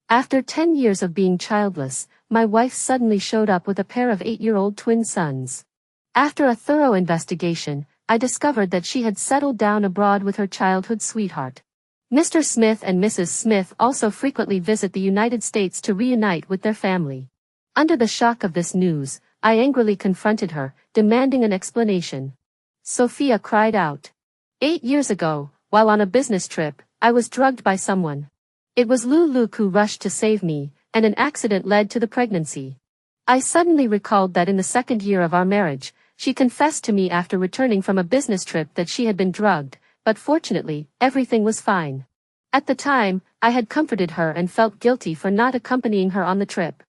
After 10 years of being childless, my wife suddenly showed up with a pair of 8-year-old twin sons. After a thorough investigation, I discovered that she had settled down abroad with her childhood sweetheart. Mr. Smith and Mrs. Smith also frequently visit the United States to reunite with their family. Under the shock of this news, I angrily confronted her, demanding an explanation. Sophia cried out. 8 years ago, while on a business trip, I was drugged by someone. It was Luke who rushed to save me, and an accident led to the pregnancy. I suddenly recalled that in the second year of our marriage, she confessed to me after returning from a business trip that she had been drugged, but fortunately, everything was fine. At the time, I had comforted her and felt guilty for not accompanying her on the trip.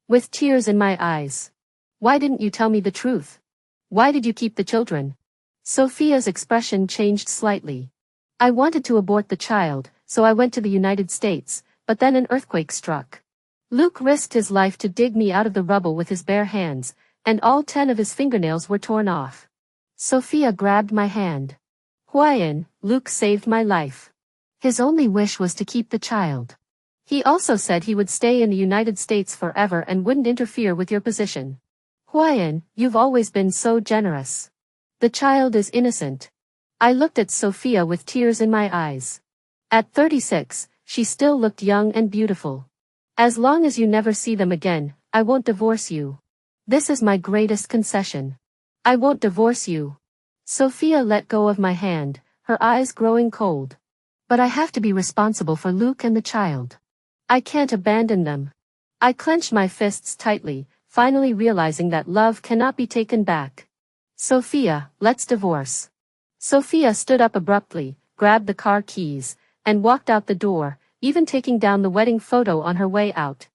With tears in my eyes. Why didn't you tell me the truth? Why did you keep the children? Sophia's expression changed slightly. I wanted to abort the child, so I went to the United States, but then an earthquake struck. Luke risked his life to dig me out of the rubble with his bare hands, and all 10 of his fingernails were torn off. Sophia grabbed my hand. Hwaiyan, Luke saved my life. His only wish was to keep the child. He also said he would stay in the United States forever and wouldn't interfere with your position. Hwaiyan, you've always been so generous. The child is innocent. I looked at Sophia with tears in my eyes. At 36, she still looked young and beautiful. As long as you never see them again, I won't divorce you. This is my greatest concession. I won't divorce you. Sophia let go of my hand, her eyes growing cold. But I have to be responsible for Luke and the child. I can't abandon them. I clenched my fists tightly, finally realizing that love cannot be taken back. Sophia, let's divorce. Sophia stood up abruptly, grabbed the car keys, and walked out the door, even taking down the wedding photo on her way out.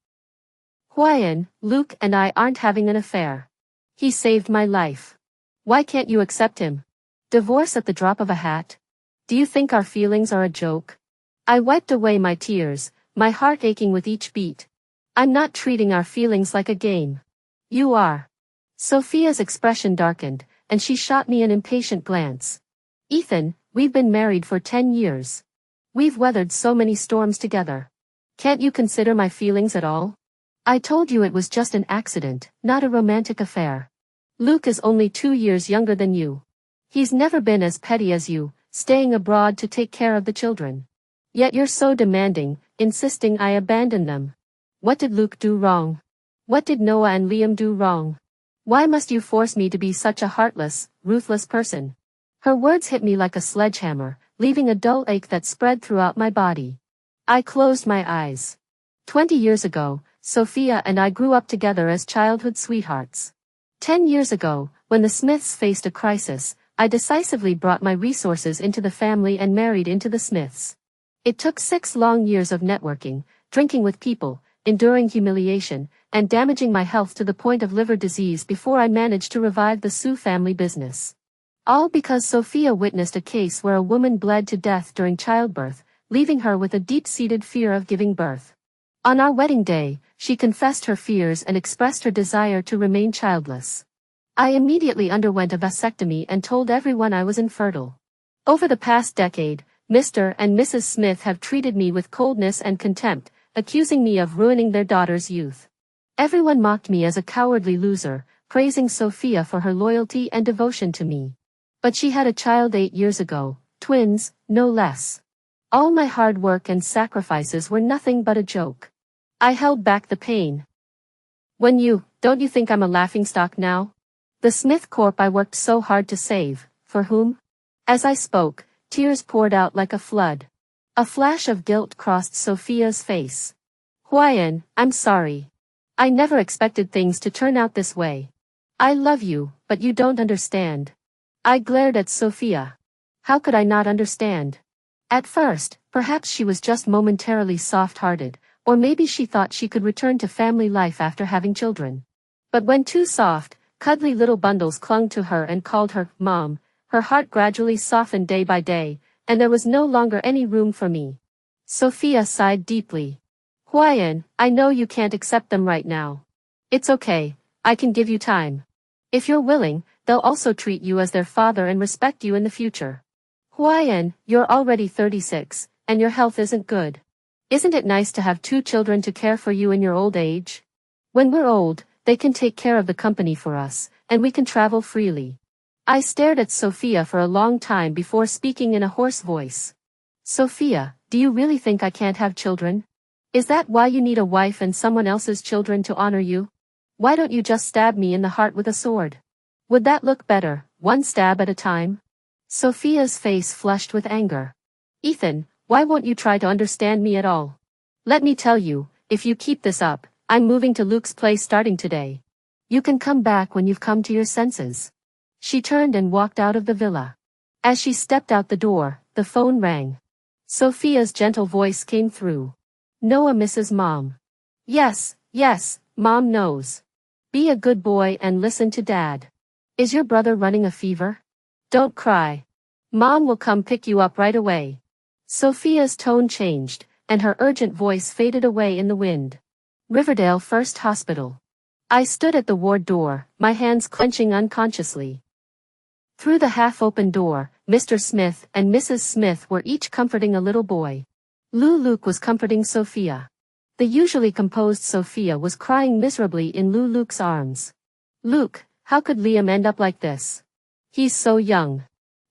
Hwaiyan, Luke and I aren't having an affair. He saved my life. Why can't you accept him? Divorce at the drop of a hat? Do you think our feelings are a joke? I wiped away my tears, my heart aching with each beat. I'm not treating our feelings like a game. You are. Sophia's expression darkened, and she shot me an impatient glance. Ethan, we've been married for 10 years. We've weathered so many storms together. Can't you consider my feelings at all? I told you it was just an accident, not a romantic affair. Luke is only 2 years younger than you. He's never been as petty as you, staying abroad to take care of the children. Yet you're so demanding, insisting I abandon them. What did Luke do wrong? What did Noah and Liam do wrong? Why must you force me to be such a heartless, ruthless person? Her words hit me like a sledgehammer, leaving a dull ache that spread throughout my body. I closed my eyes. 20 years ago, Sophia and I grew up together as childhood sweethearts. 10 years ago, when the Smiths faced a crisis, I decisively brought my resources into the family and married into the Smiths. It took 6 long years of networking, drinking with people, enduring humiliation, and damaging my health to the point of liver disease before I managed to revive the Sue family business. All because Sophia witnessed a case where a woman bled to death during childbirth, leaving her with a deep-seated fear of giving birth. On our wedding day, she confessed her fears and expressed her desire to remain childless. I immediately underwent a vasectomy and told everyone I was infertile. Over the past decade, Mr. and Mrs. Smith have treated me with coldness and contempt, accusing me of ruining their daughter's youth. Everyone mocked me as a cowardly loser, praising Sophia for her loyalty and devotion to me. But she had a child 8 years ago, twins, no less. All my hard work and sacrifices were nothing but a joke. I held back the pain. Don't you think I'm a laughingstock now? The Smith Corp I worked so hard to save, for whom? As I spoke, tears poured out like a flood. A flash of guilt crossed Sophia's face. Hwaiyan, I'm sorry. I never expected things to turn out this way. I love you, but you don't understand. I glared at Sophia. How could I not understand? At first, perhaps she was just momentarily soft-hearted, or maybe she thought she could return to family life after having children. But when 2 soft, cuddly little bundles clung to her and called her Mom, her heart gradually softened day by day, and there was no longer any room for me. Sophia sighed deeply. Hwaiyan, I know you can't accept them right now. It's okay, I can give you time. If you're willing, they'll also treat you as their father and respect you in the future. Hwaiyan, you're already 36, and your health isn't good. Isn't it nice to have 2 children to care for you in your old age? When we're old, they can take care of the company for us, and we can travel freely. I stared at Sophia for a long time before speaking in a hoarse voice. Sophia, do you really think I can't have children? Is that why you need a wife and someone else's children to honor you? Why don't you just stab me in the heart with a sword? Would that look better, one stab at a time? Sophia's face flushed with anger. Ethan, why won't you try to understand me at all? Let me tell you, if you keep this up, I'm moving to Luke's place starting today. You can come back when you've come to your senses. She turned and walked out of the villa. As she stepped out the door, the phone rang. Sophia's gentle voice came through. Noah, Mrs. Mom. Yes, Mom knows. Be a good boy and listen to Dad. Is your brother running a fever? Don't cry. Mom will come pick you up right away. Sophia's tone changed, and her urgent voice faded away in the wind. Riverdale First Hospital. I stood at the ward door, my hands clenching unconsciously. Through the half-open door, Mr. Smith and Mrs. Smith were each comforting a little boy. Luke was comforting Sophia. The usually composed Sophia was crying miserably in Luke's arms. Luke, how could Liam end up like this? He's so young.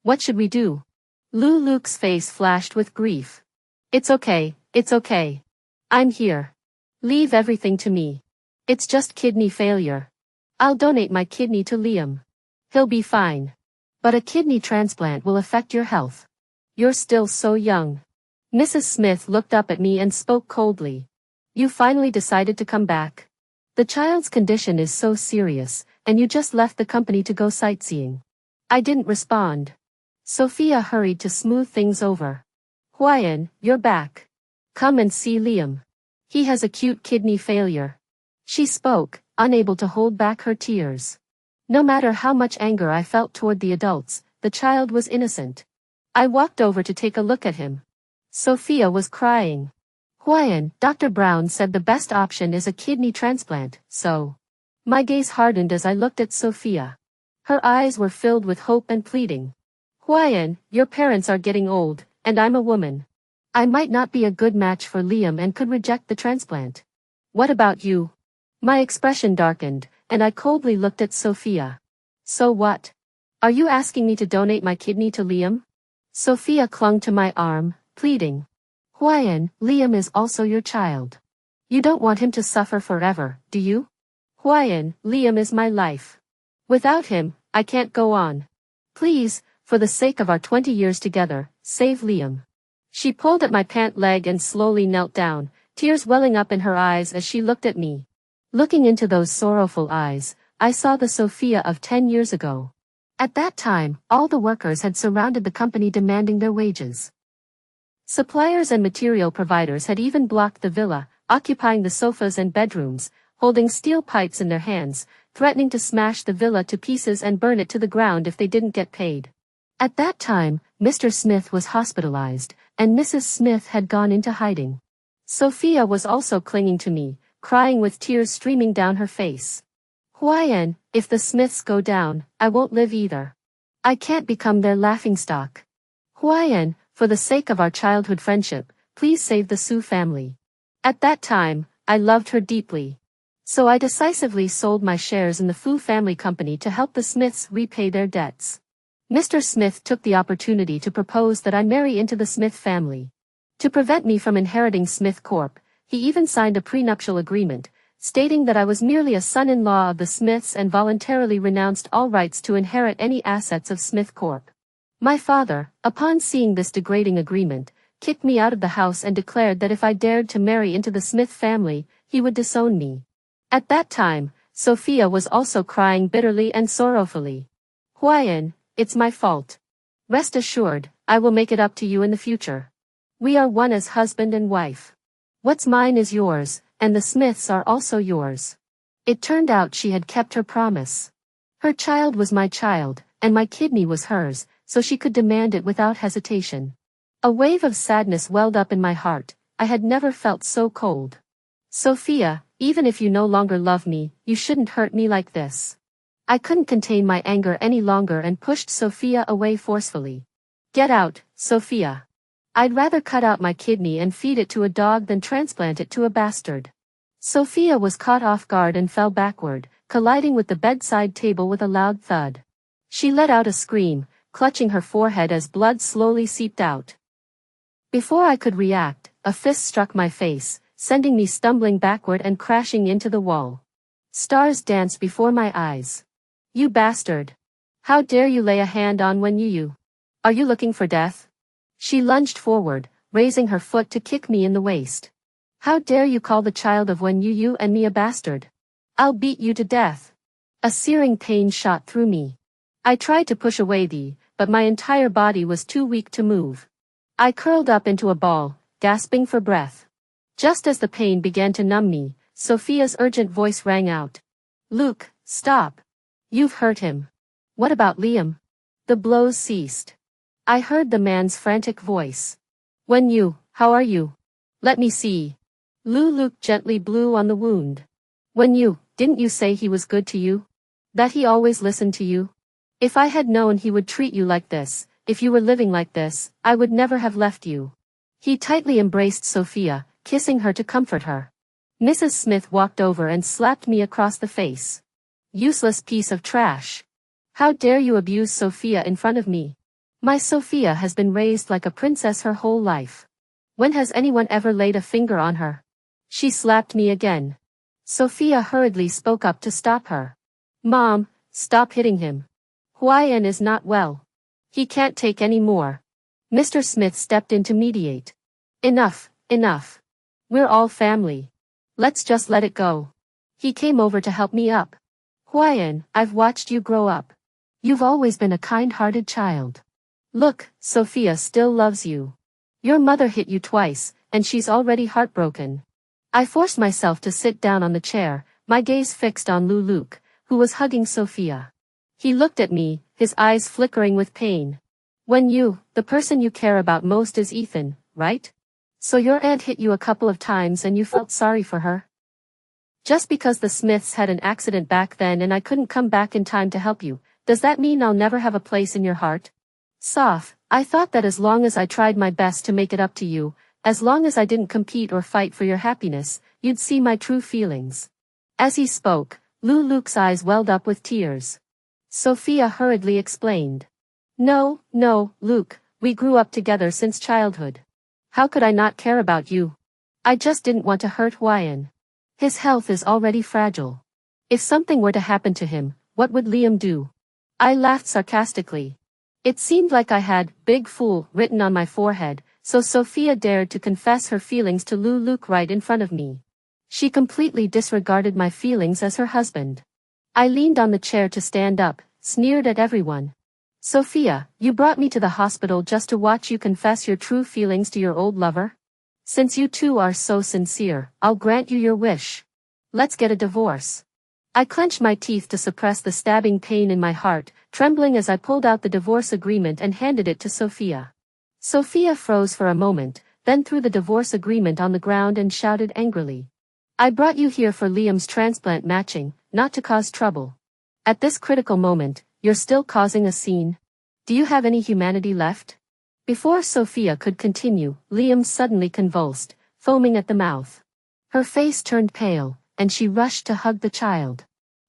What should we do? Luke's face flashed with grief. It's okay. I'm here. Leave everything to me. It's just kidney failure. I'll donate my kidney to Liam. He'll be fine. But a kidney transplant will affect your health. You're still so young. Mrs. Smith looked up at me and spoke coldly. You finally decided to come back. The child's condition is so serious, and you just left the company to go sightseeing. I didn't respond. Sophia hurried to smooth things over. Hwaiyan, you're back. Come and see Liam. He has acute kidney failure. She spoke, unable to hold back her tears. No matter how much anger I felt toward the adults, the child was innocent. I walked over to take a look at him. Sophia was crying. Hwaiyan, Dr. Brown said the best option is a kidney transplant, so. My gaze hardened as I looked at Sophia. Her eyes were filled with hope and pleading. Hwaiyan, your parents are getting old, and I'm a woman. I might not be a good match for Liam and could reject the transplant. What about you? My expression darkened, and I coldly looked at Sophia. So what? Are you asking me to donate my kidney to Liam? Sophia clung to my arm, pleading. Hwaiyan, Liam is also your child. You don't want him to suffer forever, do you? Hwaiyan, Liam is my life. Without him, I can't go on. Please, for the sake of our 20 years together, save Liam. She pulled at my pant leg and slowly knelt down, tears welling up in her eyes as she looked at me. Looking into those sorrowful eyes, I saw the Sophia of 10 years ago. At that time, all the workers had surrounded the company demanding their wages. Suppliers and material providers had even blocked the villa, occupying the sofas and bedrooms, holding steel pipes in their hands, threatening to smash the villa to pieces and burn it to the ground if they didn't get paid. At that time, Mr. Smith was hospitalized, and Mrs. Smith had gone into hiding. Sophia was also clinging to me, crying with tears streaming down her face. Hwaiyan, if the Smiths go down, I won't live either. I can't become their laughingstock. Hwaiyan, for the sake of our childhood friendship, please save the Sue family. At that time, I loved her deeply. So I decisively sold my shares in the Fu family company to help the Smiths repay their debts. Mr. Smith took the opportunity to propose that I marry into the Smith family. To prevent me from inheriting Smith Corp., he even signed a prenuptial agreement, stating that I was merely a son-in-law of the Smiths and voluntarily renounced all rights to inherit any assets of Smith Corp. My father, upon seeing this degrading agreement, kicked me out of the house and declared that if I dared to marry into the Smith family, he would disown me. At that time, Sophia was also crying bitterly and sorrowfully. Hwaiyan, it's my fault. Rest assured, I will make it up to you in the future. We are one as husband and wife. What's mine is yours, and the Smiths are also yours. It turned out she had kept her promise. Her child was my child, and my kidney was hers, so she could demand it without hesitation. A wave of sadness welled up in my heart. I had never felt so cold. Sophia, even if you no longer love me, you shouldn't hurt me like this. I couldn't contain my anger any longer and pushed Sophia away forcefully. Get out, Sophia. I'd rather cut out my kidney and feed it to a dog than transplant it to a bastard. Sophia was caught off guard and fell backward, colliding with the bedside table with a loud thud. She let out a scream, clutching her forehead as blood slowly seeped out. Before I could react, a fist struck my face, sending me stumbling backward and crashing into the wall. Stars danced before my eyes. You bastard! How dare you lay a hand on when you? Are you looking for death? She lunged forward, raising her foot to kick me in the waist. How dare you call the child of when you and me a bastard? I'll beat you to death. A searing pain shot through me. I tried to push away but my entire body was too weak to move. I curled up into a ball, gasping for breath. Just as the pain began to numb me, Sophia's urgent voice rang out. Luke, stop. You've hurt him. What about Liam? The blows ceased. I heard the man's frantic voice. How are you? Let me see. Luke gently blew on the wound. Didn't you say he was good to you? That he always listened to you? If I had known he would treat you like this, if you were living like this, I would never have left you. He tightly embraced Sophia, kissing her to comfort her. Mrs. Smith walked over and slapped me across the face. Useless piece of trash. How dare you abuse Sophia in front of me? My Sophia has been raised like a princess her whole life. When has anyone ever laid a finger on her? She slapped me again. Sophia hurriedly spoke up to stop her. Mom, stop hitting him. Huayan is not well. He can't take any more. Mr. Smith stepped in to mediate. Enough. We're all family. Let's just let it go. He came over to help me up. Huayan, I've watched you grow up. You've always been a kind-hearted child. Look, Sophia still loves you. Your mother hit you twice, and she's already heartbroken. I forced myself to sit down on the chair, my gaze fixed on Luke, who was hugging Sophia. He looked at me, his eyes flickering with pain. The person you care about most is Ethan, right? So your aunt hit you a couple of times and you felt sorry for her? Just because the Smiths had an accident back then and I couldn't come back in time to help you, does that mean I'll never have a place in your heart? Soph, I thought that as long as I tried my best to make it up to you, as long as I didn't compete or fight for your happiness, you'd see my true feelings. As he spoke, Luke's eyes welled up with tears. Sophia hurriedly explained. No, Luke, we grew up together since childhood. How could I not care about you? I just didn't want to hurt Huayan. His health is already fragile. If something were to happen to him, what would Liam do? I laughed sarcastically. It seemed like I had "big fool" written on my forehead, so Sophia dared to confess her feelings to Luke right in front of me. She completely disregarded my feelings as her husband. I leaned on the chair to stand up, sneered at everyone. Sophia, you brought me to the hospital just to watch you confess your true feelings to your old lover? Since you two are so sincere, I'll grant you your wish. Let's get a divorce. I clenched my teeth to suppress the stabbing pain in my heart, trembling as I pulled out the divorce agreement and handed it to Sophia. Sophia froze for a moment, then threw the divorce agreement on the ground and shouted angrily. I brought you here for Liam's transplant matching, not to cause trouble. At this critical moment, you're still causing a scene. Do you have any humanity left? Before Sophia could continue, Liam suddenly convulsed, foaming at the mouth. Her face turned pale, and she rushed to hug the child.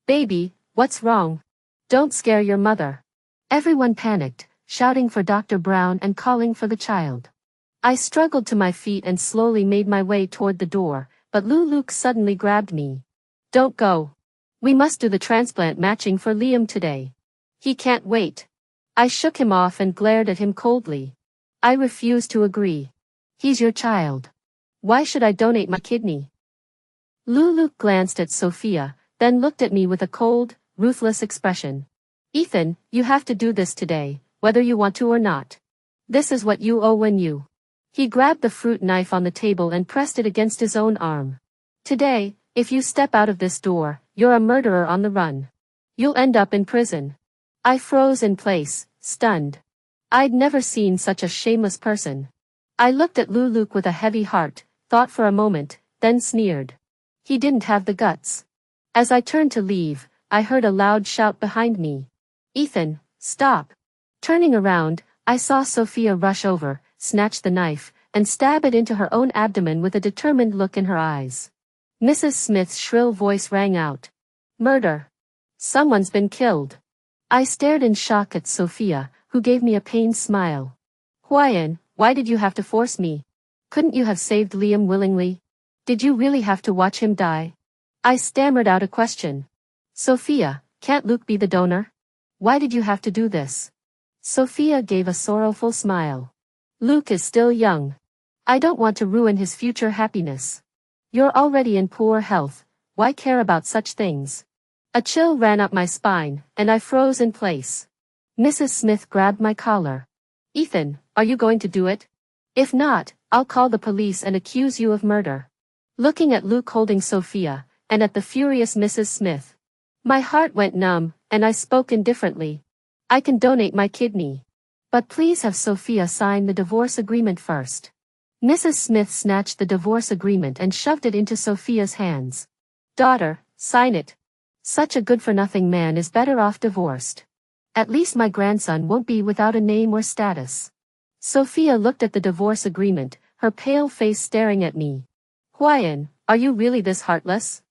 Baby, what's wrong? Don't scare your mother. Everyone panicked, shouting for Dr. Brown and calling for the child. I struggled to my feet and slowly made my way toward the door, but Luke suddenly grabbed me. Don't go. We must do the transplant matching for Liam today. He can't wait. I shook him off and glared at him coldly. I refused to agree. He's your child. Why should I donate my kidney? Luke glanced at Sophia, then looked at me with a cold, ruthless expression. Ethan, you have to do this today, whether you want to or not. This is what you owe when you. He grabbed the fruit knife on the table and pressed it against his own arm. Today, if you step out of this door, you're a murderer on the run. You'll end up in prison. I froze in place, stunned. I'd never seen such a shameless person. I looked at Luke with a heavy heart, thought for a moment, then sneered. He didn't have the guts. As I turned to leave, I heard a loud shout behind me. Ethan, stop. Turning around, I saw Sophia rush over, snatch the knife, and stab it into her own abdomen with a determined look in her eyes. Mrs. Smith's shrill voice rang out. Murder. Someone's been killed. I stared in shock at Sophia, who gave me a pained smile. Hwaiyan, why did you have to force me? Couldn't you have saved Liam willingly? Did you really have to watch him die? I stammered out a question. Sophia, can't Luke be the donor? Why did you have to do this? Sophia gave a sorrowful smile. Luke is still young. I don't want to ruin his future happiness. You're already in poor health, why care about such things? A chill ran up my spine, and I froze in place. Mrs. Smith grabbed my collar. Ethan, are you going to do it? If not, I'll call the police and accuse you of murder. Looking at Luke holding Sophia, and at the furious Mrs. Smith. My heart went numb, and I spoke indifferently. I can donate my kidney. But please have Sophia sign the divorce agreement first. Mrs. Smith snatched the divorce agreement and shoved it into Sophia's hands. Daughter, sign it. Such a good-for-nothing man is better off divorced. At least my grandson won't be without a name or status. Sophia looked at the divorce agreement, her pale face staring at me. Hwaiyan, are you really this heartless?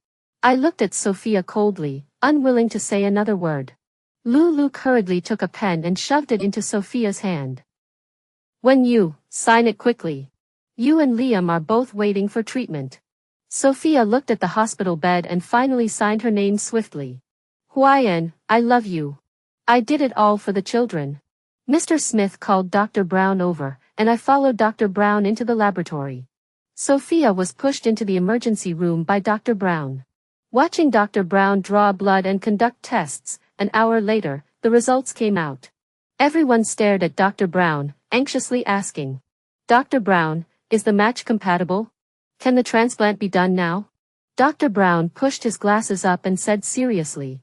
I looked at Sophia coldly, unwilling to say another word. Luke hurriedly took a pen and shoved it into Sophia's hand. When you sign it quickly. You and Liam are both waiting for treatment. Sophia looked at the hospital bed and finally signed her name swiftly. Hwaiyan, I love you. I did it all for the children. Mr. Smith called Dr. Brown over, and I followed Dr. Brown into the laboratory. Sophia was pushed into the emergency room by Dr. Brown. Watching Dr. Brown draw blood and conduct tests, an hour later, the results came out. Everyone stared at Dr. Brown, anxiously asking, Dr. Brown, is the match compatible? Can the transplant be done now? Dr. Brown pushed his glasses up and said seriously,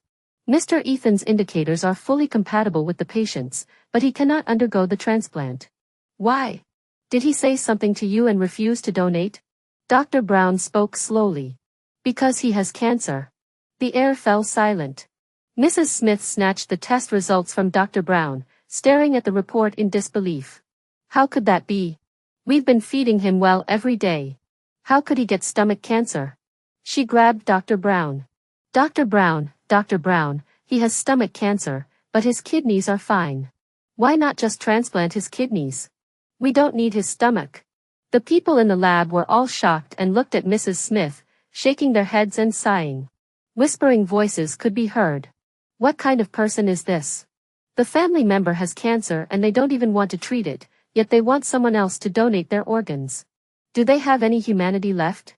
Mr. Ethan's indicators are fully compatible with the patient's, but he cannot undergo the transplant. Why? Did he say something to you and refuse to donate? Dr. Brown spoke slowly. Because he has cancer. The air fell silent. Mrs. Smith snatched the test results from Dr. Brown, staring at the report in disbelief. How could that be? We've been feeding him well every day. How could he get stomach cancer? She grabbed Dr. Brown. Dr. Brown, he has stomach cancer, but his kidneys are fine. Why not just transplant his kidneys? We don't need his stomach. The people in the lab were all shocked and looked at Mrs. Smith, shaking their heads and sighing. Whispering voices could be heard. What kind of person is this? The family member has cancer and they don't even want to treat it, yet they want someone else to donate their organs. Do they have any humanity left?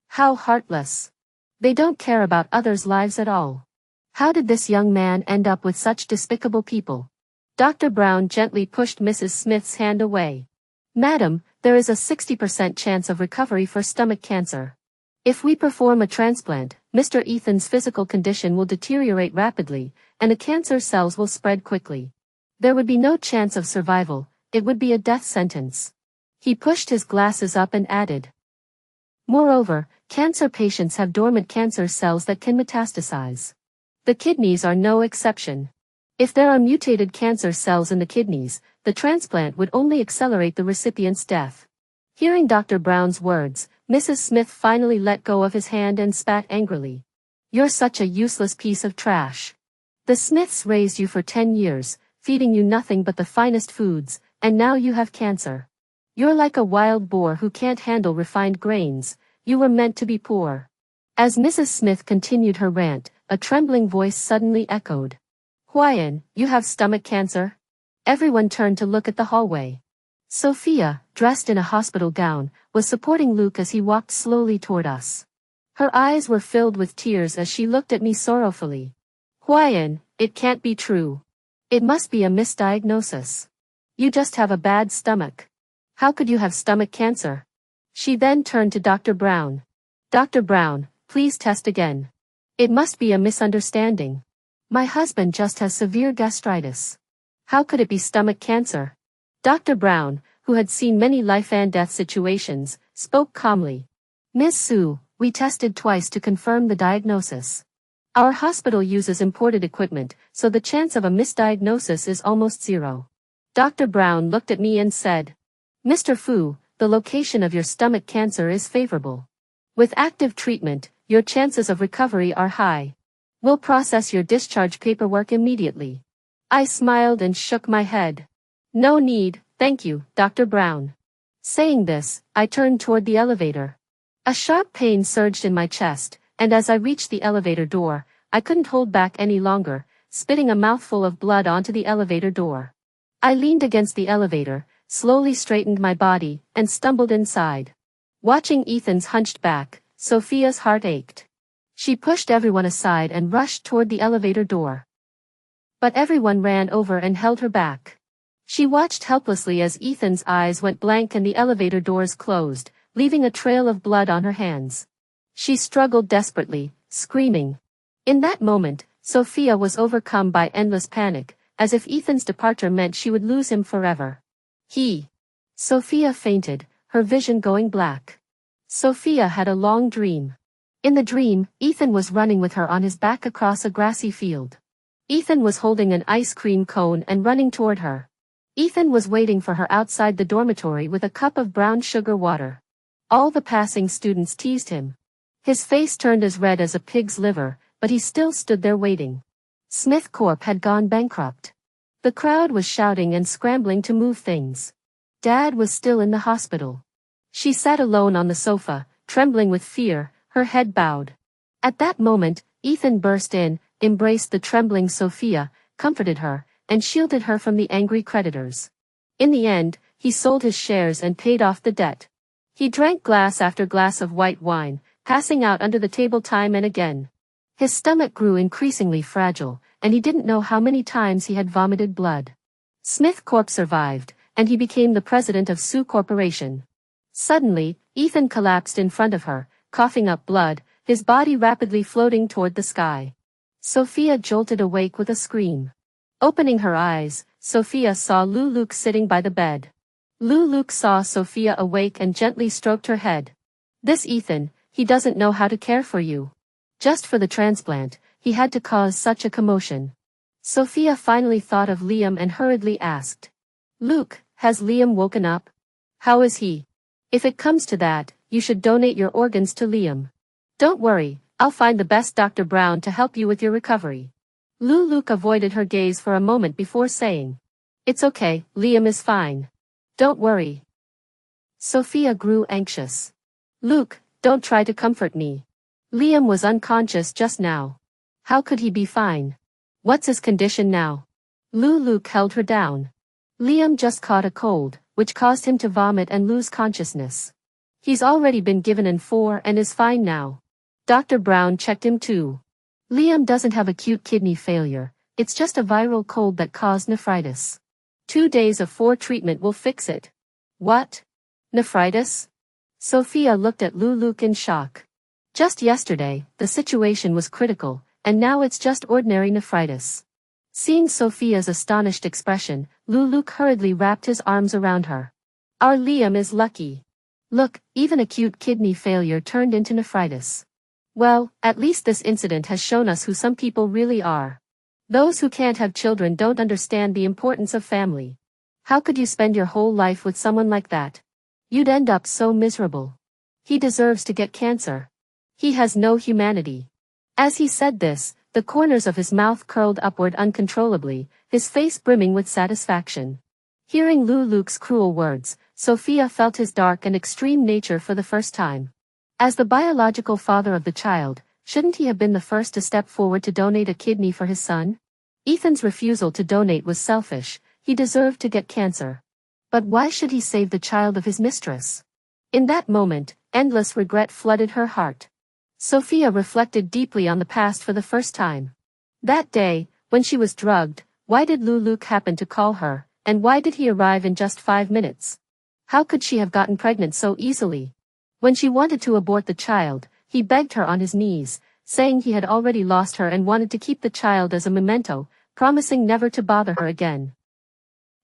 How heartless. They don't care about others' lives at all. How did this young man end up with such despicable people? Dr. Brown gently pushed Mrs. Smith's hand away. Madam, there is a 60% chance of recovery for stomach cancer. If we perform a transplant, Mr. Ethan's physical condition will deteriorate rapidly, and the cancer cells will spread quickly. There would be no chance of survival, it would be a death sentence. He pushed his glasses up and added. Moreover, cancer patients have dormant cancer cells that can metastasize. The kidneys are no exception. If there are mutated cancer cells in the kidneys, the transplant would only accelerate the recipient's death. Hearing Dr. Brown's words, Mrs. Smith finally let go of his hand and spat angrily. You're such a useless piece of trash. The Smiths raised you for 10 years, feeding you nothing but the finest foods, and now you have cancer. You're like a wild boar who can't handle refined grains, you were meant to be poor. As Mrs. Smith continued her rant, a trembling voice suddenly echoed. Hwaiyan, you have stomach cancer? Everyone turned to look at the hallway. Sophia, dressed in a hospital gown, was supporting Luke as he walked slowly toward us. Her eyes were filled with tears as she looked at me sorrowfully. Hwaiyan, it can't be true. It must be a misdiagnosis. You just have a bad stomach. How could you have stomach cancer? She then turned to Dr. Brown. Dr. Brown, please test again. It must be a misunderstanding. My husband just has severe gastritis. How could it be stomach cancer? Dr. Brown, who had seen many life and death situations, spoke calmly. Miss Sue, we tested twice to confirm the diagnosis. Our hospital uses imported equipment, so the chance of a misdiagnosis is almost zero. Dr. Brown looked at me and said, Mr. Fu, the location of your stomach cancer is favorable. With active treatment, your chances of recovery are high. We'll process your discharge paperwork immediately. I smiled and shook my head. No need, thank you, Dr. Brown. Saying this, I turned toward the elevator. A sharp pain surged in my chest, and as I reached the elevator door, I couldn't hold back any longer, spitting a mouthful of blood onto the elevator door. I leaned against the elevator, slowly straightened my body, and stumbled inside. Watching Ethan's hunched back, Sophia's heart ached. She pushed everyone aside and rushed toward the elevator door. But everyone ran over and held her back. She watched helplessly as Ethan's eyes went blank and the elevator doors closed, leaving a trail of blood on her hands. She struggled desperately, screaming. In that moment, Sophia was overcome by endless panic, as if Ethan's departure meant she would lose him forever. Sophia fainted, her vision going black. Sophia had a long dream. In the dream, Ethan was running with her on his back across a grassy field. Ethan was holding an ice cream cone and running toward her. Ethan was waiting for her outside the dormitory with a cup of brown sugar water. All the passing students teased him. His face turned as red as a pig's liver, but he still stood there waiting. Smith Corp had gone bankrupt. The crowd was shouting and scrambling to move things. Dad was still in the hospital. She sat alone on the sofa, trembling with fear, her head bowed. At that moment, Ethan burst in, embraced the trembling Sophia, comforted her, and shielded her from the angry creditors. In the end, he sold his shares and paid off the debt. He drank glass after glass of white wine, passing out under the table time and again. His stomach grew increasingly fragile, and he didn't know how many times he had vomited blood. Smith Corp survived, and he became the president of Sioux Corporation. Suddenly, Ethan collapsed in front of her, coughing up blood, his body rapidly floating toward the sky. Sophia jolted awake with a scream. Opening her eyes, Sophia saw Lou Luke sitting by the bed. Lou Luke saw Sophia awake and gently stroked her head. This Ethan, he doesn't know how to care for you. Just for the transplant, he had to cause such a commotion. Sophia finally thought of Liam and hurriedly asked. Luke, has Liam woken up? How is he? If it comes to that, you should donate your organs to Liam. Don't worry, I'll find the best Dr. Brown to help you with your recovery. Lou Luke avoided her gaze for a moment before saying. It's okay, Liam is fine. Don't worry. Sophia grew anxious. Luke, don't try to comfort me. Liam was unconscious just now. How could he be fine? What's his condition now? Lou Luke held her down. Liam just caught a cold, which caused him to vomit and lose consciousness. He's already been given N4 and is fine now. Dr. Brown checked him too. Liam doesn't have acute kidney failure, it's just a viral cold that caused nephritis. 2 days of 4 treatment will fix it. What? Nephritis? Sophia looked at Lou Luke in shock. Just yesterday, the situation was critical, and now it's just ordinary nephritis. Seeing Sophia's astonished expression, Lou Luke hurriedly wrapped his arms around her. Our Liam is lucky. Look, even acute kidney failure turned into nephritis. Well, at least this incident has shown us who some people really are. Those who can't have children don't understand the importance of family. How could you spend your whole life with someone like that? You'd end up so miserable. He deserves to get cancer. He has no humanity. As he said this, the corners of his mouth curled upward uncontrollably, his face brimming with satisfaction. Hearing Lou Luke's cruel words, Sophia felt his dark and extreme nature for the first time. As the biological father of the child, shouldn't he have been the first to step forward to donate a kidney for his son? Ethan's refusal to donate was selfish, he deserved to get cancer. But why should he save the child of his mistress? In that moment, endless regret flooded her heart. Sophia reflected deeply on the past for the first time. That day, when she was drugged, why did Lou Luke happen to call her, and why did he arrive in just 5 minutes? How could she have gotten pregnant so easily? When she wanted to abort the child, he begged her on his knees, saying he had already lost her and wanted to keep the child as a memento, promising never to bother her again.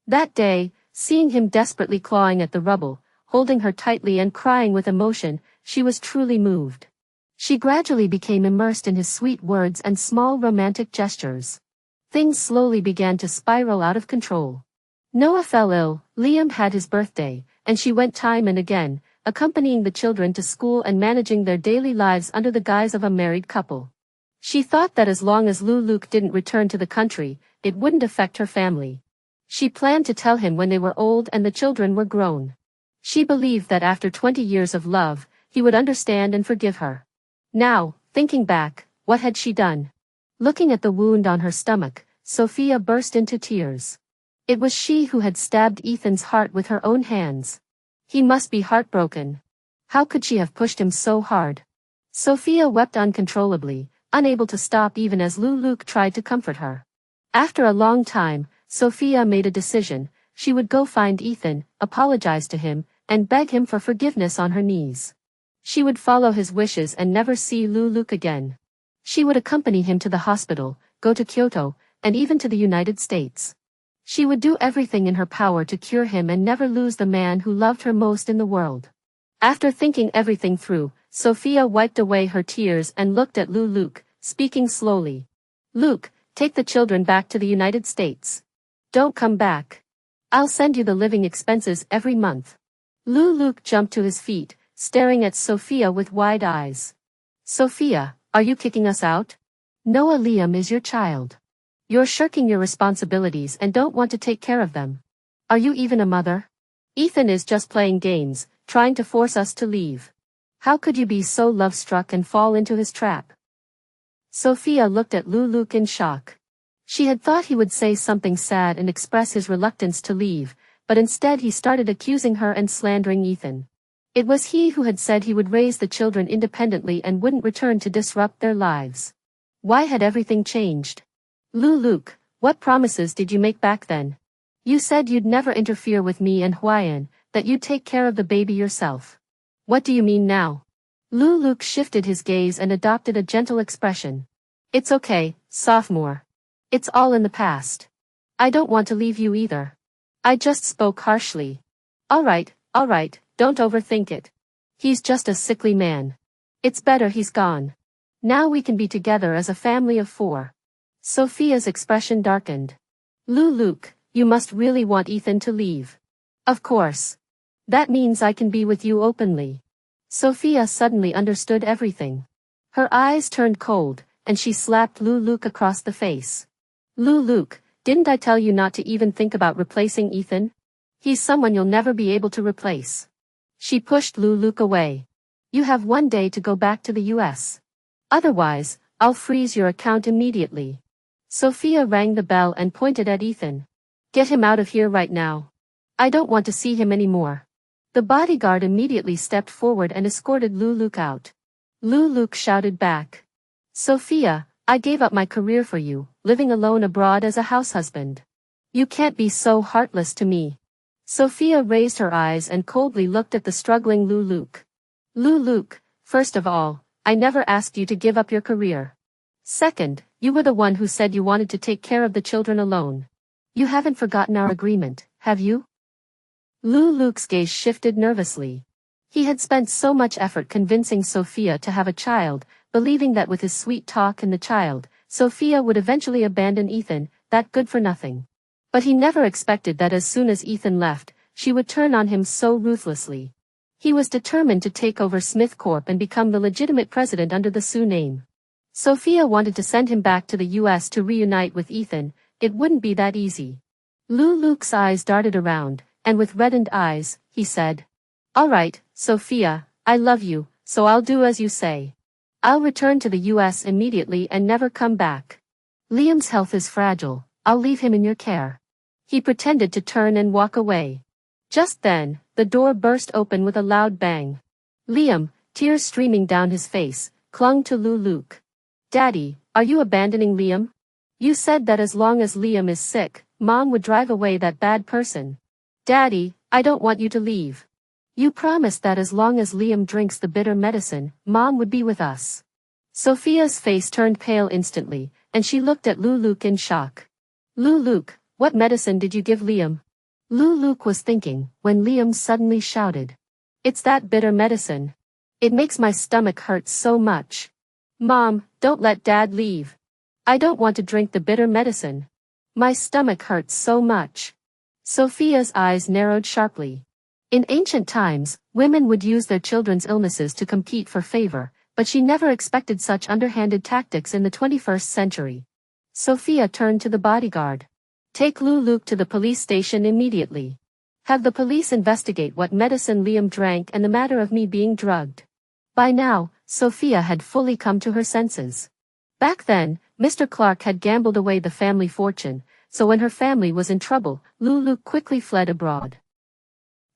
That day, seeing him desperately clawing at the rubble, holding her tightly and crying with emotion, she was truly moved. She gradually became immersed in his sweet words and small romantic gestures. Things slowly began to spiral out of control. Noah fell ill, Liam had his birthday, and she went time and again, accompanying the children to school and managing their daily lives under the guise of a married couple. She thought that as long as Luke didn't return to the country, it wouldn't affect her family. She planned to tell him when they were old and the children were grown. She believed that after 20 years of love, he would understand and forgive her. Now, thinking back, what had she done? Looking at the wound on her stomach, Sophia burst into tears. It was she who had stabbed Ethan's heart with her own hands. He must be heartbroken. How could she have pushed him so hard? Sophia wept uncontrollably, unable to stop even as Luke tried to comfort her. After a long time, Sophia made a decision. She would go find Ethan, apologize to him, and beg him for forgiveness on her knees. She would follow his wishes and never see Luke again. She would accompany him to the hospital, go to Kyoto, and even to the United States. She would do everything in her power to cure him and never lose the man who loved her most in the world. After thinking everything through, Sophia wiped away her tears and looked at Luke, speaking slowly. Luke, take the children back to the United States. Don't come back. I'll send you the living expenses every month. Luke jumped to his feet, staring at Sophia with wide eyes. Sophia, are you kicking us out? Noah, Liam is your child. You're shirking your responsibilities and don't want to take care of them. Are you even a mother? Ethan is just playing games, trying to force us to leave. How could you be so love-struck and fall into his trap? Sophia looked at Luke in shock. She had thought he would say something sad and express his reluctance to leave, but instead he started accusing her and slandering Ethan. It was he who had said he would raise the children independently and wouldn't return to disrupt their lives. Why had everything changed? Luke, what promises did you make back then? You said you'd never interfere with me and Hwaian, that you'd take care of the baby yourself. What do you mean now? Luke shifted his gaze and adopted a gentle expression. It's okay, sophomore. It's all in the past. I don't want to leave you either. I just spoke harshly. All right, don't overthink it. He's just a sickly man. It's better he's gone. Now we can be together as a family of 4. Sophia's expression darkened. Luke, you must really want Ethan to leave. Of course. That means I can be with you openly. Sophia suddenly understood everything. Her eyes turned cold, and she slapped Luke across the face. Luke, didn't I tell you not to even think about replacing Ethan? He's someone you'll never be able to replace. She pushed Luke away. You have 1 day to go back to the US. Otherwise, I'll freeze your account immediately. Sophia rang the bell and pointed at Ethan. Get him out of here right now. I don't want to see him anymore. The bodyguard immediately stepped forward and escorted Luke out. Luke shouted back. Sophia, I gave up my career for you, living alone abroad as a house husband. You can't be so heartless to me. Sophia raised her eyes and coldly looked at the struggling Luke. Luke, first of all, I never asked you to give up your career. Second, you were the one who said you wanted to take care of the children alone. You haven't forgotten our agreement, have you? Luke's gaze shifted nervously. He had spent so much effort convincing Sophia to have a child, believing that with his sweet talk and the child, Sophia would eventually abandon Ethan, that good-for-nothing. But he never expected that as soon as Ethan left, she would turn on him so ruthlessly. He was determined to take over Smith Corp and become the legitimate president under the Sioux name. Sophia wanted to send him back to the US to reunite with Ethan. It wouldn't be that easy. Luke's eyes darted around, and with reddened eyes, he said, All right, Sophia, I love you, so I'll do as you say. I'll return to the US immediately and never come back. Liam's health is fragile, I'll leave him in your care. He pretended to turn and walk away. Just then, the door burst open with a loud bang. Liam, tears streaming down his face, clung to Luke. Daddy, are you abandoning Liam? You said that as long as Liam is sick, Mom would drive away that bad person. Daddy, I don't want you to leave. You promised that as long as Liam drinks the bitter medicine, Mom would be with us. Sophia's face turned pale instantly, and she looked at Luke in shock. Luke, what medicine did you give Liam? Luke was thinking, when Liam suddenly shouted. It's that bitter medicine. It makes my stomach hurt so much. Mom, don't let Dad leave. I don't want to drink the bitter medicine. My stomach hurts so much. Sophia's eyes narrowed sharply. In ancient times, women would use their children's illnesses to compete for favor, but she never expected such underhanded tactics in the 21st century. Sophia turned to the bodyguard. Take Luke to the police station immediately. Have the police investigate what medicine Liam drank and the matter of me being drugged. By now, Sophia had fully come to her senses. Back then, Mr. Clark had gambled away the family fortune, so when her family was in trouble, Luke quickly fled abroad.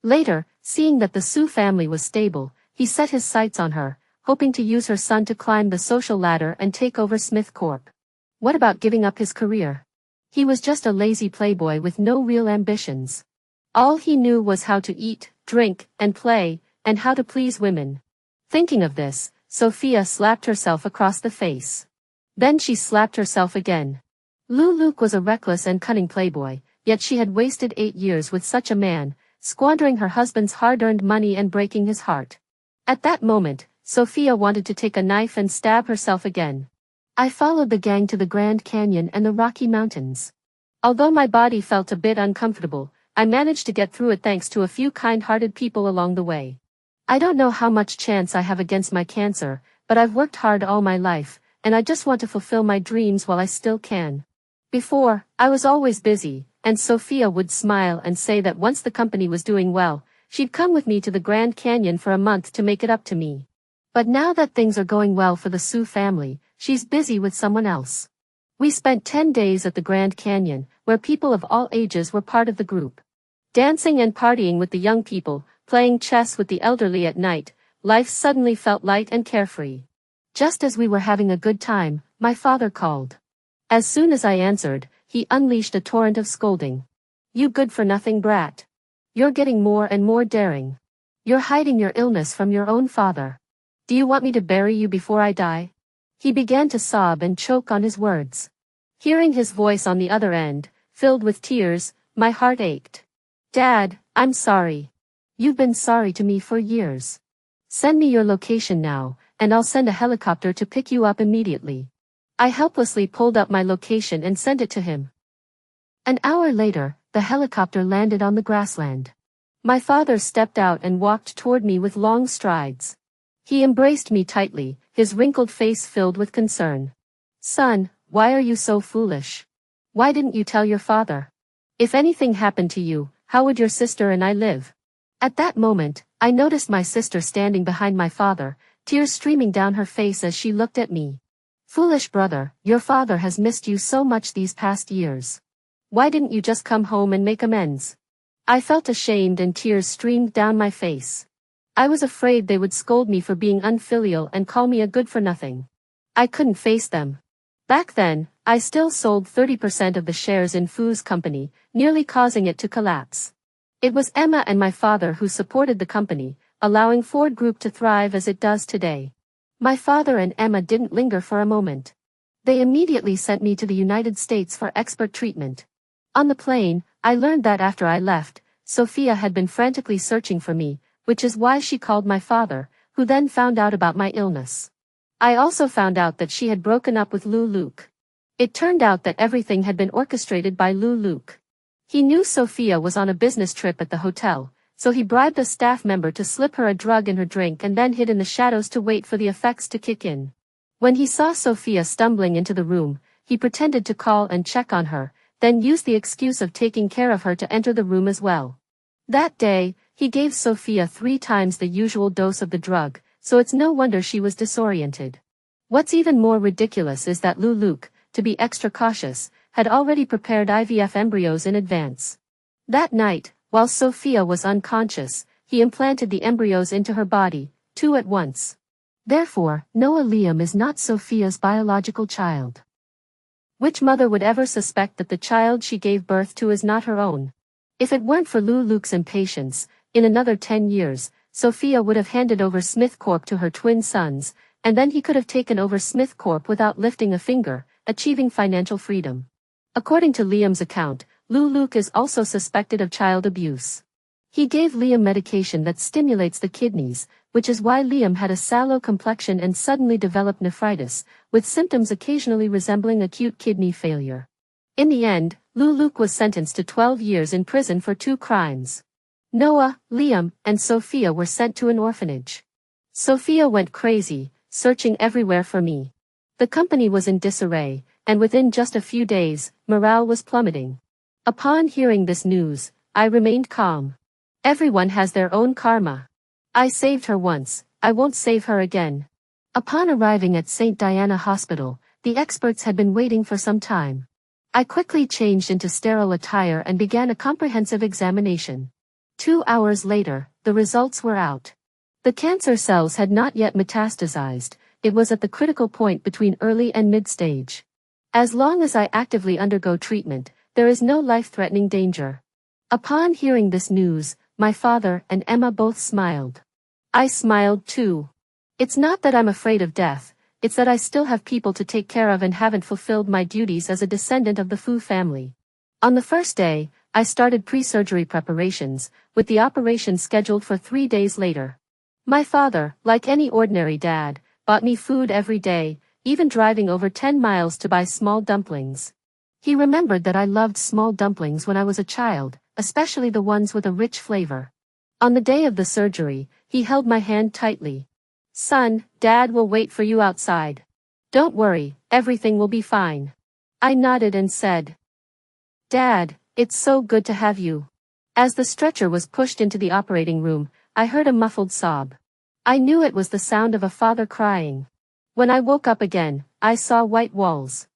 Later, seeing that the Sue family was stable, he set his sights on her, hoping to use her son to climb the social ladder and take over Smith Corp. What about giving up his career? He was just a lazy playboy with no real ambitions. All he knew was how to eat, drink, and play, and how to please women. Thinking of this, Sophia slapped herself across the face. Then she slapped herself again. Luke was a reckless and cunning playboy, yet she had wasted 8 years with such a man, squandering her husband's hard-earned money and breaking his heart. At that moment, Sophia wanted to take a knife and stab herself again. I followed the gang to the Grand Canyon and the Rocky Mountains. Although my body felt a bit uncomfortable, I managed to get through it thanks to a few kind-hearted people along the way. I don't know how much chance I have against my cancer, but I've worked hard all my life, and I just want to fulfill my dreams while I still can. Before, I was always busy, and Sophia would smile and say that once the company was doing well, she'd come with me to the Grand Canyon for a month to make it up to me. But now that things are going well for the Sue family, she's busy with someone else. We spent 10 days at the Grand Canyon, where people of all ages were part of the group. Dancing and partying with the young people, playing chess with the elderly at night, life suddenly felt light and carefree. Just as we were having a good time, my father called. As soon as I answered, he unleashed a torrent of scolding. You good-for-nothing brat. You're getting more and more daring. You're hiding your illness from your own father. Do you want me to bury you before I die? He began to sob and choke on his words. Hearing his voice on the other end, filled with tears, my heart ached. Dad, I'm sorry. You've been sorry to me for years. Send me your location now, and I'll send a helicopter to pick you up immediately. I helplessly pulled up my location and sent it to him. An hour later, the helicopter landed on the grassland. My father stepped out and walked toward me with long strides. He embraced me tightly, his wrinkled face filled with concern. Son, why are you so foolish? Why didn't you tell your father? If anything happened to you, how would your sister and I live? At that moment, I noticed my sister standing behind my father, tears streaming down her face as she looked at me. Foolish brother, your father has missed you so much these past years. Why didn't you just come home and make amends? I felt ashamed and tears streamed down my face. I was afraid they would scold me for being unfilial and call me a good-for-nothing. I couldn't face them. Back then, I still sold 30% of the shares in Foo's company, nearly causing it to collapse. It was Emma and my father who supported the company, allowing Ford Group to thrive as it does today. My father and Emma didn't linger for a moment. They immediately sent me to the United States for expert treatment. On the plane, I learned that after I left, Sophia had been frantically searching for me, which is why she called my father, who then found out about my illness. I also found out that she had broken up with Luke. It turned out that everything had been orchestrated by Luke. He knew Sophia was on a business trip at the hotel, so he bribed a staff member to slip her a drug in her drink and then hid in the shadows to wait for the effects to kick in. When he saw Sophia stumbling into the room, he pretended to call and check on her, then used the excuse of taking care of her to enter the room as well. That day, he gave Sophia 3 times the usual dose of the drug, so it's no wonder she was disoriented. What's even more ridiculous is that Luke, to be extra cautious, had already prepared IVF embryos in advance. That night, while Sophia was unconscious, he implanted the embryos into her body, 2 at once. Therefore, Noah Liam is not Sophia's biological child. Which mother would ever suspect that the child she gave birth to is not her own? If it weren't for Luke's impatience, in another 10 years, Sophia would have handed over Smith Corp to her twin sons, and then he could have taken over Smith Corp without lifting a finger, achieving financial freedom. According to Liam's account, Luke is also suspected of child abuse. He gave Liam medication that stimulates the kidneys, which is why Liam had a sallow complexion and suddenly developed nephritis, with symptoms occasionally resembling acute kidney failure. In the end, Luke was sentenced to 12 years in prison for 2 crimes. Noah, Liam, and Sophia were sent to an orphanage. Sophia went crazy, searching everywhere for me. The company was in disarray, and within just a few days, morale was plummeting. Upon hearing this news, I remained calm. Everyone has their own karma. I saved her once, I won't save her again. Upon arriving at St. Diana Hospital, the experts had been waiting for some time. I quickly changed into sterile attire and began a comprehensive examination. 2 hours later, the results were out. The cancer cells had not yet metastasized, it was at the critical point between early and mid-stage. As long as I actively undergo treatment, there is no life-threatening danger. Upon hearing this news, my father and Emma both smiled. I smiled too. It's not that I'm afraid of death, it's that I still have people to take care of and haven't fulfilled my duties as a descendant of the Fu family. On the first day, I started pre-surgery preparations, with the operation scheduled for 3 days later. My father, like any ordinary dad, bought me food every day, even driving over 10 miles to buy small dumplings. He remembered that I loved small dumplings when I was a child, especially the ones with a rich flavor. On the day of the surgery, he held my hand tightly. "Son, Dad will wait for you outside. Don't worry, everything will be fine." I nodded and said, "Dad, it's so good to have you." As the stretcher was pushed into the operating room, I heard a muffled sob. I knew it was the sound of a father crying. When I woke up again, I saw white walls.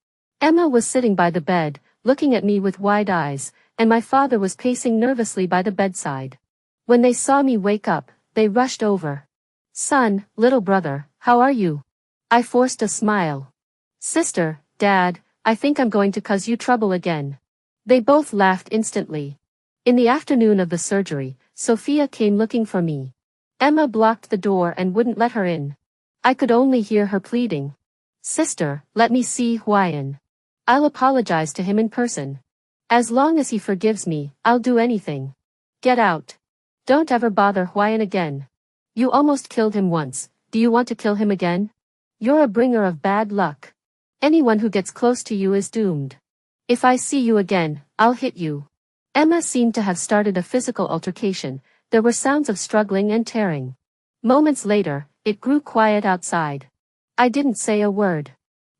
Emma was sitting by the bed, looking at me with wide eyes, and my father was pacing nervously by the bedside. When they saw me wake up, they rushed over. "Son, little brother, how are you?" I forced a smile. "Sister, Dad, I think I'm going to cause you trouble again." They both laughed instantly. In the afternoon of the surgery, Sophia came looking for me. Emma blocked the door and wouldn't let her in. I could only hear her pleading. "Sister, let me see Hwaiyan. I'll apologize to him in person. As long as he forgives me, I'll do anything. Get out. Don't ever bother Hwaiyan again. You almost killed him once, do you want to kill him again? You're a bringer of bad luck. Anyone who gets close to you is doomed. If I see you again, I'll hit you." Emma seemed to have started a physical altercation, there were sounds of struggling and tearing. Moments later, it grew quiet outside. I didn't say a word.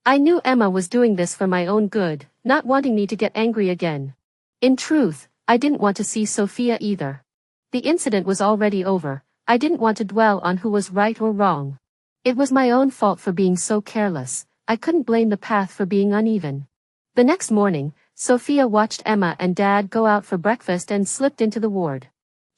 I knew Emma was doing this for my own good, not wanting me to get angry again. In truth, I didn't want to see Sophia either. The incident was already over, I didn't want to dwell on who was right or wrong. It was my own fault for being so careless, I couldn't blame the path for being uneven. The next morning, Sophia watched Emma and Dad go out for breakfast and slipped into the ward.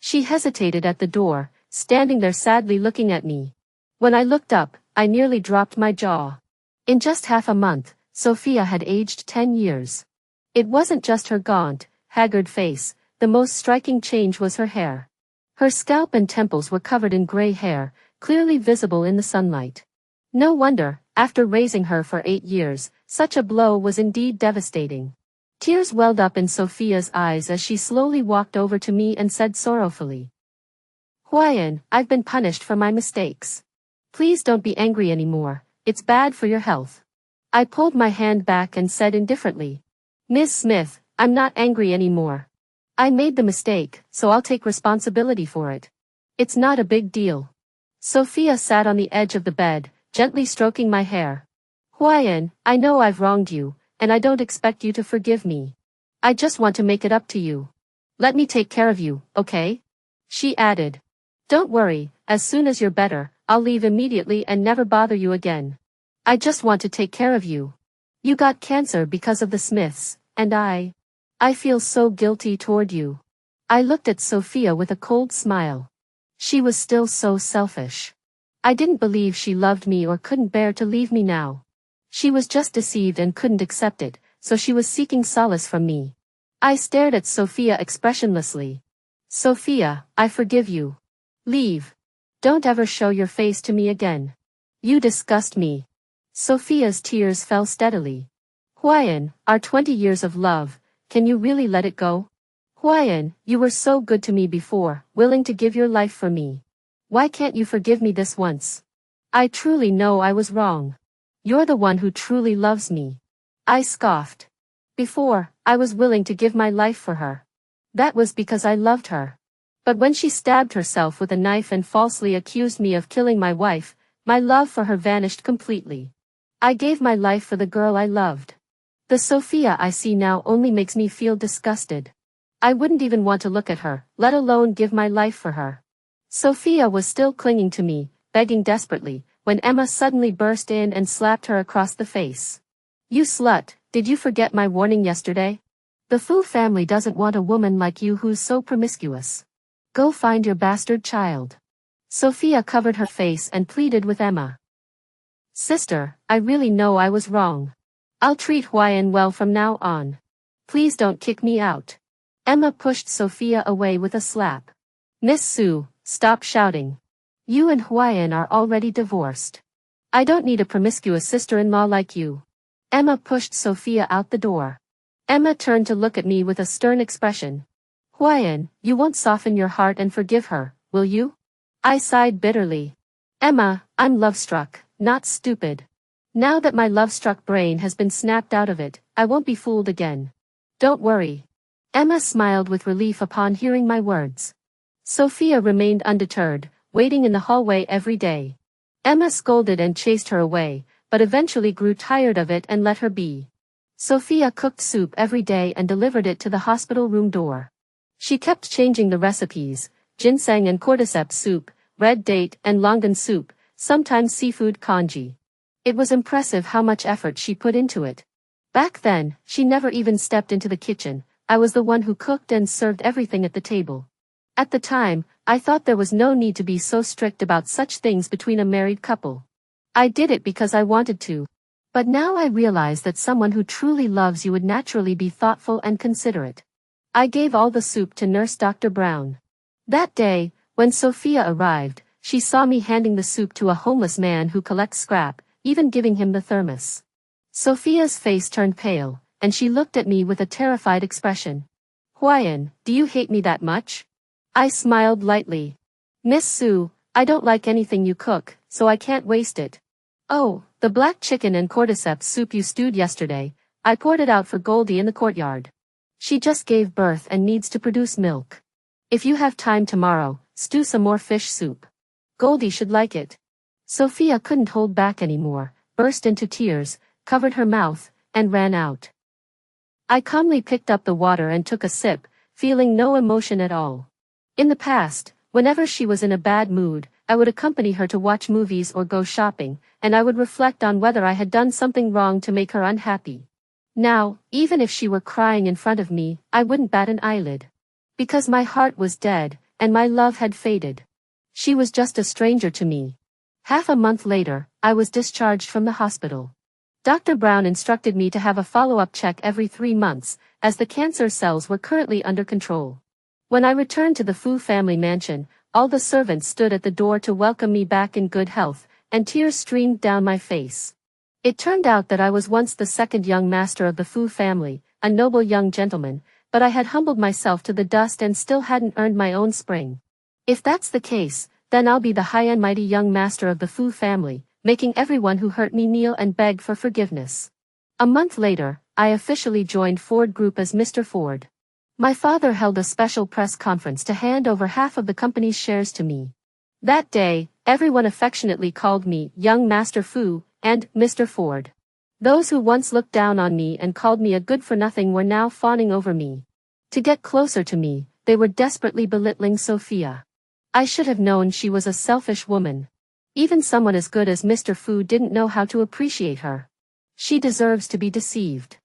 She hesitated at the door, standing there sadly looking at me. When I looked up, I nearly dropped my jaw. In just half a month, Sophia had aged 10 years. It wasn't just her gaunt, haggard face, the most striking change was her hair. Her scalp and temples were covered in gray hair, clearly visible in the sunlight. No wonder, after raising her for 8 years, such a blow was indeed devastating. Tears welled up in Sophia's eyes as she slowly walked over to me and said sorrowfully, "Hwaiyan, I've been punished for my mistakes. Please don't be angry anymore, it's bad for your health." I pulled my hand back and said indifferently, "Miss Smith, I'm not angry anymore. I made the mistake, so I'll take responsibility for it. It's not a big deal." Sophia sat on the edge of the bed, gently stroking my hair. "Hwaiyan, I know I've wronged you, and I don't expect you to forgive me. I just want to make it up to you. Let me take care of you, okay?" She added, "Don't worry, as soon as you're better, I'll leave immediately and never bother you again. I just want to take care of you. You got cancer because of the Smiths, and I feel so guilty toward you." I looked at Sophia with a cold smile. She was still so selfish. I didn't believe she loved me or couldn't bear to leave me now. She was just deceived and couldn't accept it, so she was seeking solace from me. I stared at Sophia expressionlessly. "Sophia, I forgive you. Leave. Don't ever show your face to me again. You disgust me." Sophia's tears fell steadily. "Hwaiyan, our 20 years of love, can you really let it go? Hwaiyan, you were so good to me before, willing to give your life for me. Why can't you forgive me this once? I truly know I was wrong. You're the one who truly loves me." I scoffed. Before, I was willing to give my life for her. That was because I loved her. But when she stabbed herself with a knife and falsely accused me of killing my wife, my love for her vanished completely. I gave my life for the girl I loved. The Sophia I see now only makes me feel disgusted. I wouldn't even want to look at her, let alone give my life for her. Sophia was still clinging to me, begging desperately, when Emma suddenly burst in and slapped her across the face. You slut, did you forget my warning yesterday? The Fu family doesn't want a woman like you who's so promiscuous. Go find your bastard child. Sophia covered her face and pleaded with Emma. Sister, I really know I was wrong. I'll treat Huayan well from now on. Please don't kick me out. Emma pushed Sophia away with a slap. Miss Su, stop shouting. You and Huayan are already divorced. I don't need a promiscuous sister-in-law like you. Emma pushed Sophia out the door. Emma turned to look at me with a stern expression. Huayan, you won't soften your heart and forgive her, will you? I sighed bitterly. Emma, I'm love-struck, not stupid. Now that my love-struck brain has been snapped out of it, I won't be fooled again. Don't worry. Emma smiled with relief upon hearing my words. Sophia remained undeterred, waiting in the hallway every day. Emma scolded and chased her away, but eventually grew tired of it and let her be. Sophia cooked soup every day and delivered it to the hospital room door. She kept changing the recipes, ginseng and cordyceps soup, red date and longan soup, sometimes seafood congee. It was impressive how much effort she put into it. Back then, she never even stepped into the kitchen. I was the one who cooked and served everything at the table. At the time, I thought there was no need to be so strict about such things between a married couple. I did it because I wanted to. But now I realize that someone who truly loves you would naturally be thoughtful and considerate. I gave all the soup to Nurse Dr. Brown. That day, when Sophia arrived, she saw me handing the soup to a homeless man who collects scrap, even giving him the thermos. Sophia's face turned pale, and she looked at me with a terrified expression. Huayan, do you hate me that much? I smiled lightly. Miss Su, I don't like anything you cook, so I can't waste it. Oh, the black chicken and cordyceps soup you stewed yesterday, I poured it out for Goldie in the courtyard. She just gave birth and needs to produce milk. If you have time tomorrow, stew some more fish soup. Goldie should like it. Sophia couldn't hold back anymore, burst into tears, covered her mouth, and ran out. I calmly picked up the water and took a sip, feeling no emotion at all. In the past, whenever she was in a bad mood, I would accompany her to watch movies or go shopping, and I would reflect on whether I had done something wrong to make her unhappy. Now, even if she were crying in front of me, I wouldn't bat an eyelid. Because my heart was dead, and my love had faded. She was just a stranger to me. Half a month later, I was discharged from the hospital. Dr. Brown instructed me to have a follow-up check every 3 months, as the cancer cells were currently under control. When I returned to the Fu family mansion, all the servants stood at the door to welcome me back in good health, and tears streamed down my face. It turned out that I was once the second young master of the Fu family, a noble young gentleman, but I had humbled myself to the dust and still hadn't earned my own spring. If that's the case, then I'll be the high and mighty young master of the Fu family, making everyone who hurt me kneel and beg for forgiveness. A month later, I officially joined Ford Group as Mr. Ford. My father held a special press conference to hand over half of the company's shares to me. That day, everyone affectionately called me Young Master Fu and Mr. Ford. Those who once looked down on me and called me a good-for-nothing were now fawning over me. To get closer to me, they were desperately belittling Sophia. I should have known she was a selfish woman. Even someone as good as Mr. Fu didn't know how to appreciate her. She deserves to be deceived.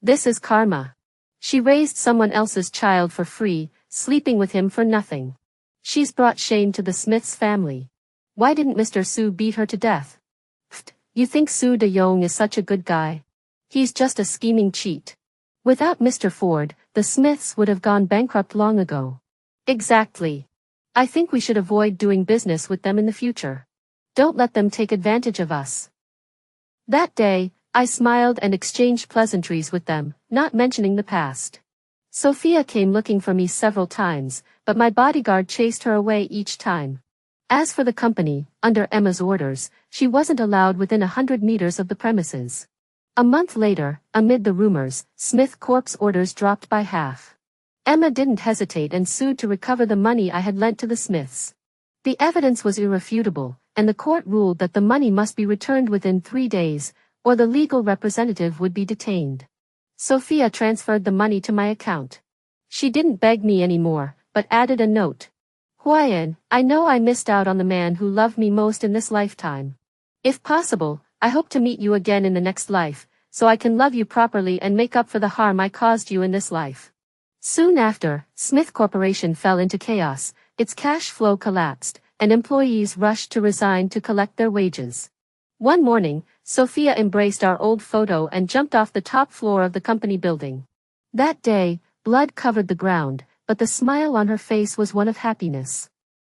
This is karma. She raised someone else's child for free, sleeping with him for nothing. She's brought shame to the Smiths family. Why didn't Mr. Su beat her to death? Pfft, you think Su De Yong is such a good guy? He's just a scheming cheat. Without Mr. Ford, the Smiths would have gone bankrupt long ago. Exactly. I think we should avoid doing business with them in the future. Don't let them take advantage of us. That day, I smiled and exchanged pleasantries with them, not mentioning the past. Sophia came looking for me several times, but my bodyguard chased her away each time. As for the company, under Emma's orders, she wasn't allowed within 100 meters of the premises. A month later, amid the rumors, Smith Corp's orders dropped by half. Emma didn't hesitate and sued to recover the money I had lent to the Smiths. The evidence was irrefutable, and the court ruled that the money must be returned within 3 days, or the legal representative would be detained. Sophia transferred the money to my account. She didn't beg me anymore, but added a note. Huayan, I know I missed out on the man who loved me most in this lifetime. If possible, I hope to meet you again in the next life, so I can love you properly and make up for the harm I caused you in this life. Soon after, Smith Corporation fell into chaos, its cash flow collapsed, and employees rushed to resign to collect their wages. One morning, Sophia embraced our old photo and jumped off the top floor of the company building. That day, blood covered the ground, but the smile on her face was one of happiness.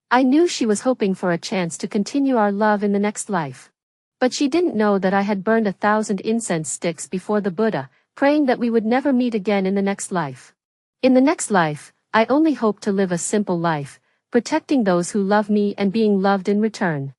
I knew she was hoping for a chance to continue our love in the next life. But she didn't know that I had burned 1,000 incense sticks before the Buddha, praying that we would never meet again in the next life. In the next life, I only hope to live a simple life, protecting those who love me and being loved in return.